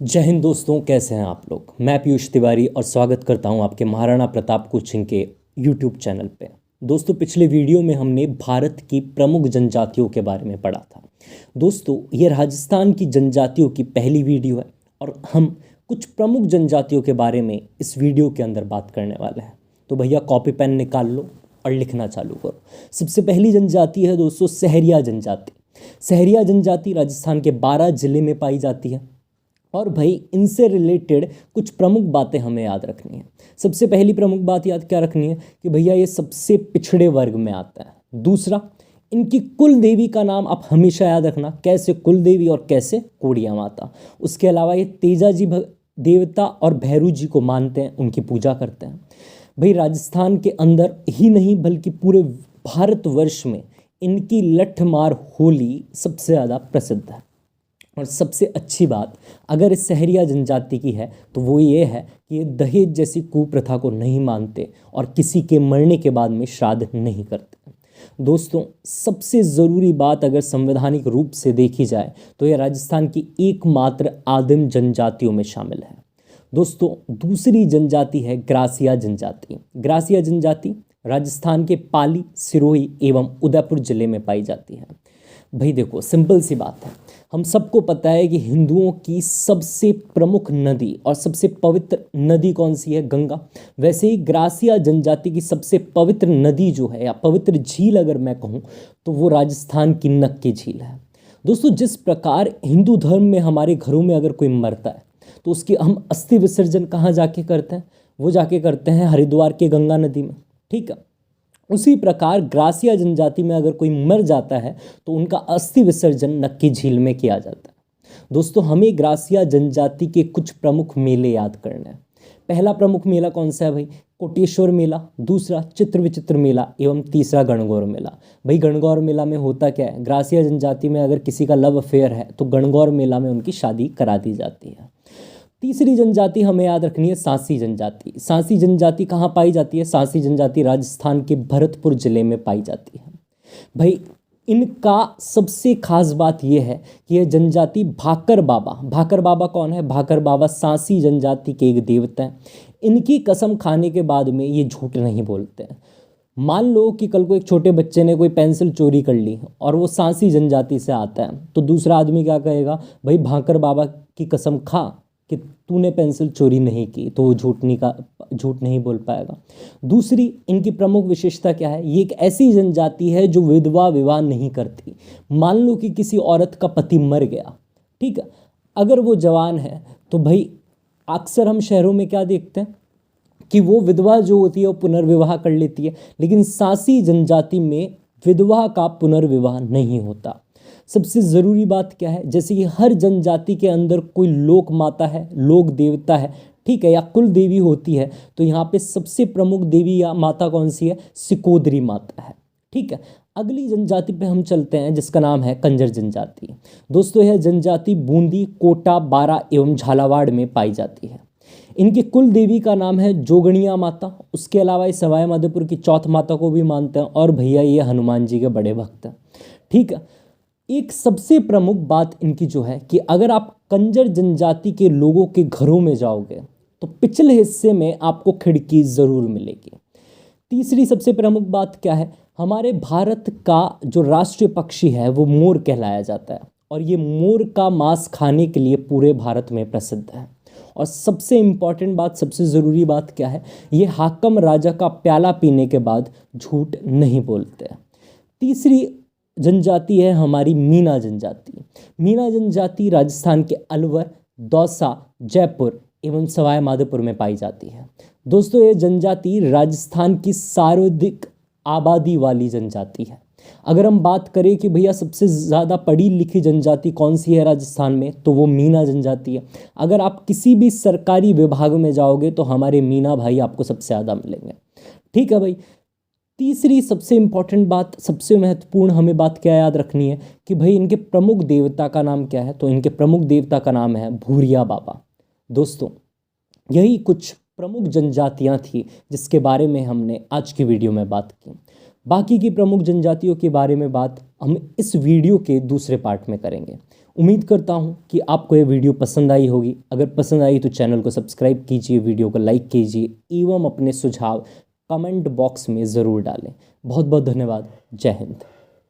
जय हिंद दोस्तों, कैसे हैं आप लोग। मैं पीयूष तिवारी और स्वागत करता हूं आपके महाराणा प्रताप कोचिंग के यूट्यूब चैनल पे। दोस्तों, पिछले वीडियो में हमने भारत की प्रमुख जनजातियों के बारे में पढ़ा था। दोस्तों, ये राजस्थान की जनजातियों की पहली वीडियो है और हम कुछ प्रमुख जनजातियों के बारे में इस वीडियो के अंदर बात करने वाले हैं। तो भैया कॉपी पेन निकाल लो और लिखना चालू करो। सबसे पहली जनजाति है दोस्तों सहरिया जनजाति। सहरिया जनजाति राजस्थान के 12 जिले में पाई जाती है और भाई इनसे रिलेटेड कुछ प्रमुख बातें हमें याद रखनी है। सबसे पहली प्रमुख बात याद क्या रखनी है कि भैया ये सबसे पिछड़े वर्ग में आता है। दूसरा, इनकी कुल देवी का नाम आप हमेशा याद रखना, कैसे कुल देवी और कैसे कोड़िया माता। उसके अलावा ये तेजा जी देवता और भैरू जी को मानते हैं, उनकी पूजा करते हैं। भाई राजस्थान के अंदर ही नहीं बल्कि पूरे भारतवर्ष में इनकी लठमार होली सबसे ज़्यादा प्रसिद्ध है। और सबसे अच्छी बात अगर इस सहरिया जनजाति की है तो वो ये है कि ये दहेज जैसी कुप्रथा को नहीं मानते और किसी के मरने के बाद में श्राद्ध नहीं करते। दोस्तों, सबसे ज़रूरी बात अगर संवैधानिक रूप से देखी जाए तो यह राजस्थान की एकमात्र आदिम जनजातियों में शामिल है। दोस्तों, दूसरी जनजाति है ग्रासिया जनजाति। ग्रासिया जनजाति राजस्थान के पाली, सिरोही एवं उदयपुर जिले में पाई जाती है। भाई देखो, सिंपल सी बात है, हम सबको पता है कि हिंदुओं की सबसे प्रमुख नदी और सबसे पवित्र नदी कौन सी है? गंगा। वैसे ही ग्रासिया जनजाति की सबसे पवित्र नदी जो है या पवित्र झील अगर मैं कहूँ तो वो राजस्थान की नक्की झील है। दोस्तों, जिस प्रकार हिंदू धर्म में हमारे घरों में अगर कोई मरता है तो उसकी हम अस्थि विसर्जन कहाँ जाके करते हैं? वो जाके करते हैं हरिद्वार के गंगा नदी में, ठीक है। उसी प्रकार ग्रासिया जनजाति में अगर कोई मर जाता है तो उनका अस्थि विसर्जन नक्की झील में किया जाता है। दोस्तों, हमें ग्रासिया जनजाति के कुछ प्रमुख मेले याद करने हैं। पहला प्रमुख मेला कौन सा है भाई? कोटेश्वर मेला। दूसरा चित्र विचित्र मेला एवं तीसरा गणगौर मेला। भाई गणगौर मेला में होता क्या है? ग्रासिया जनजाति में अगर किसी का लव अफेयर है तो गणगौर मेला में उनकी शादी करा दी जाती है। तीसरी जनजाति हमें याद रखनी है सांसी जनजाति। सांसी जनजाति कहाँ पाई जाती है? सांसी जनजाति राजस्थान के भरतपुर जिले में पाई जाती है। भाई इनका सबसे खास बात यह है कि यह जनजाति भाकर बाबा कौन है? भाकर बाबा सांसी जनजाति के एक देवता हैं। इनकी कसम खाने के बाद में ये झूठ नहीं बोलते हैं। मान लो कि कल को एक छोटे बच्चे ने कोई पेंसिल चोरी कर ली और वो सांसी जनजाति से आता है तो दूसरा आदमी क्या कहेगा? भाई भाकर बाबा की कसम खा कि तूने पेंसिल चोरी नहीं की, तो वो झूठ नहीं बोल पाएगा। दूसरी इनकी प्रमुख विशेषता क्या है? ये एक ऐसी जनजाति है जो विधवा विवाह नहीं करती। मान लो कि किसी औरत का पति मर गया, ठीक है, अगर वो जवान है तो भाई अक्सर हम शहरों में क्या देखते हैं कि वो विधवा जो होती है वो पुनर्विवाह कर लेती है, लेकिन सांसी जनजाति में विधवा का पुनर्विवाह नहीं होता। सबसे ज़रूरी बात क्या है? जैसे कि हर जनजाति के अंदर कोई लोक माता है, लोक देवता है, ठीक है, या कुल देवी होती है, तो यहाँ पे सबसे प्रमुख देवी या माता कौन सी है? सिकोदरी माता है, ठीक है। अगली जनजाति पे हम चलते हैं जिसका नाम है कंजर जनजाति। दोस्तों, यह जनजाति बूंदी, कोटा, बारा एवं झालावाड़ में पाई जाती है। इनकी कुल देवी का नाम है जोगणिया माता। उसके अलावा ये सवाई माधोपुर की चौथ माता को भी मानते हैं और भैया ये हनुमान जी के बड़े भक्त हैं, ठीक है। एक सबसे प्रमुख बात इनकी जो है कि अगर आप कंजर जनजाति के लोगों के घरों में जाओगे तो पिछले हिस्से में आपको खिड़की ज़रूर मिलेगी। तीसरी सबसे प्रमुख बात क्या है? हमारे भारत का जो राष्ट्रीय पक्षी है वो मोर कहलाया जाता है और ये मोर का मांस खाने के लिए पूरे भारत में प्रसिद्ध है। और सबसे इम्पॉर्टेंट बात, सबसे ज़रूरी बात क्या है? ये हाकम राजा का प्याला पीने के बाद झूठ नहीं बोलते। तीसरी जनजाति है हमारी मीना जनजाति। मीना जनजाति राजस्थान के अलवर, दौसा, जयपुर एवं सवाई माधोपुर में पाई जाती है। दोस्तों, ये जनजाति राजस्थान की सर्वाधिक आबादी वाली जनजाति है। अगर हम बात करें कि भैया सबसे ज़्यादा पढ़ी लिखी जनजाति कौन सी है राजस्थान में, तो वो मीना जनजाति है। अगर आप किसी भी सरकारी विभाग में जाओगे तो हमारे मीना भाई आपको सबसे ज़्यादा मिलेंगे, ठीक है भाई। तीसरी सबसे इम्पॉर्टेंट बात, सबसे महत्वपूर्ण हमें बात क्या याद रखनी है कि भाई इनके प्रमुख देवता का नाम क्या है? तो इनके प्रमुख देवता का नाम है भूरिया बाबा। दोस्तों, यही कुछ प्रमुख जनजातियां थी जिसके बारे में हमने आज की वीडियो में बात की। बाकी की प्रमुख जनजातियों के बारे में बात हम इस वीडियो के दूसरे पार्ट में करेंगे। उम्मीद करता हूँ कि आपको ये वीडियो पसंद आई होगी। अगर पसंद आई तो चैनल को सब्सक्राइब कीजिए, वीडियो को लाइक कीजिए एवं अपने सुझाव कमेंट बॉक्स में ज़रूर डालें। बहुत बहुत धन्यवाद। जय हिंद।